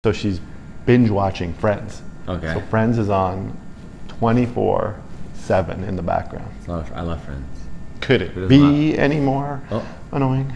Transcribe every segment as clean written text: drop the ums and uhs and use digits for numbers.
So she's binge watching Friends. Okay. So Friends is on 24/7 in the background. I love Friends. Could it be any more annoying?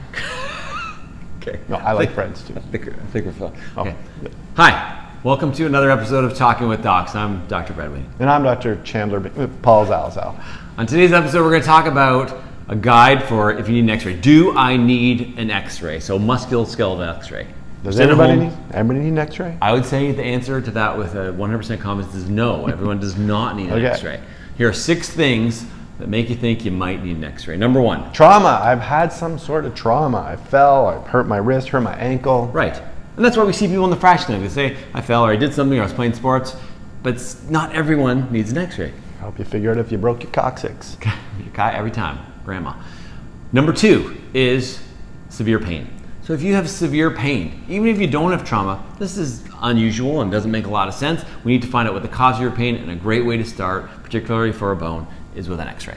Okay. No, I like Friends too. I think we're fine. Okay. Yeah. Hi, welcome to another episode of Talking with Docs. I'm Dr. Bradley. And I'm Dr. Chandler, Paul Zalzal. On today's episode, we're going to talk about a guide for if you need an X-ray. Do I need an X-ray? So musculoskeletal X-ray. Does everybody need an X-ray? I would say the answer to that with a 100% confidence is no. Everyone does not need an X-ray. Here are 6 things that make you think you might need an X-ray. Number 1. Trauma. I've had some sort of trauma. I fell, I hurt my wrist, hurt my ankle. Right. And that's why we see people in the fraction clinic. They say, I fell or I did something or I was playing sports. But not everyone needs an X-ray. Help you figure out if you broke your coccyx. Every time, grandma. Number 2 is severe pain. So if you have severe pain, even if you don't have trauma, this is unusual and doesn't make a lot of sense. We need to find out what the cause of your pain, and a great way to start, particularly for a bone, is with an X-ray.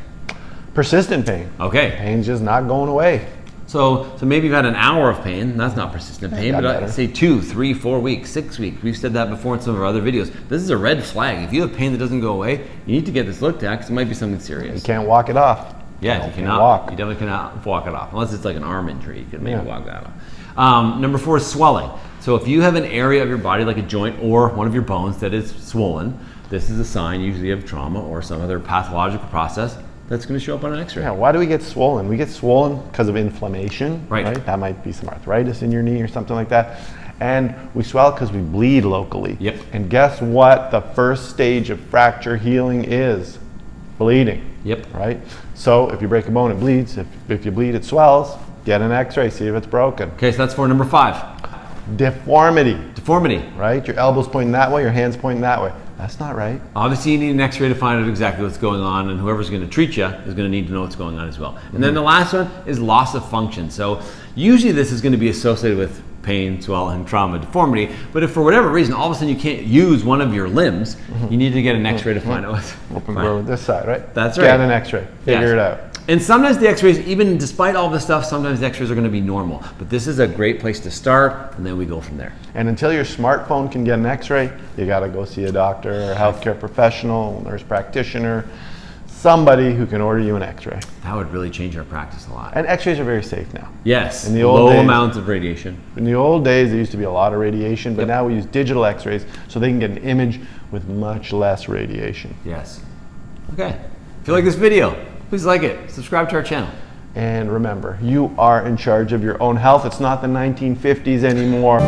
Persistent pain. Okay. Pain's just not going away. So maybe you've had an hour of pain. That's not persistent pain, but I'd say 2, 3, 4 weeks, 6 weeks. We've said that before in some of our other videos. This is a red flag. If you have pain that doesn't go away, you need to get this looked at because it might be something serious. You can't walk it off. Yeah, you cannot walk. You definitely cannot walk it off. Unless it's like an arm injury, you can maybe walk that off. Number 4 is swelling. So if you have an area of your body like a joint or one of your bones that is swollen, this is a sign usually of trauma or some other pathological process that's going to show up on an X-ray. Yeah, why do we get swollen? We get swollen because of inflammation, right? That might be some arthritis in your knee or something like that. And we swell because we bleed locally. Yep. And guess what the first stage of fracture healing is? Bleeding. Yep. Right? So if you break a bone, it bleeds. If you bleed, it swells. Get an X-ray, see if it's broken. Okay, so that's for number 5. Deformity. Deformity. Right? Your elbow's pointing that way, your hand's pointing that way. That's not right. Obviously, you need an X-ray to find out exactly what's going on, and whoever's going to treat you is going to need to know what's going on as well. And then the last one is loss of function. So usually this is going to be associated with pain, swelling, trauma, deformity. But if for whatever reason, all of a sudden you can't use one of your limbs, you need to get an X-ray to find out what's Open grow with this side, right? That's right. Get an X-ray. Figure it out. And sometimes the X-rays, even despite all this stuff, sometimes the X-rays are going to be normal. But this is a great place to start, and then we go from there. And until your smartphone can get an X-ray, you got to go see a doctor or a healthcare professional, nurse practitioner, somebody who can order you an X-ray. That would really change our practice a lot. And X-rays are very safe now. Yes, in the old low days, amounts of radiation. In the old days, there used to be a lot of radiation, but now we use digital X-rays so they can get an image with much less radiation. Yes. Okay. If you like this video, please like it. Subscribe to our channel. And remember, you are in charge of your own health. It's not the 1950s anymore.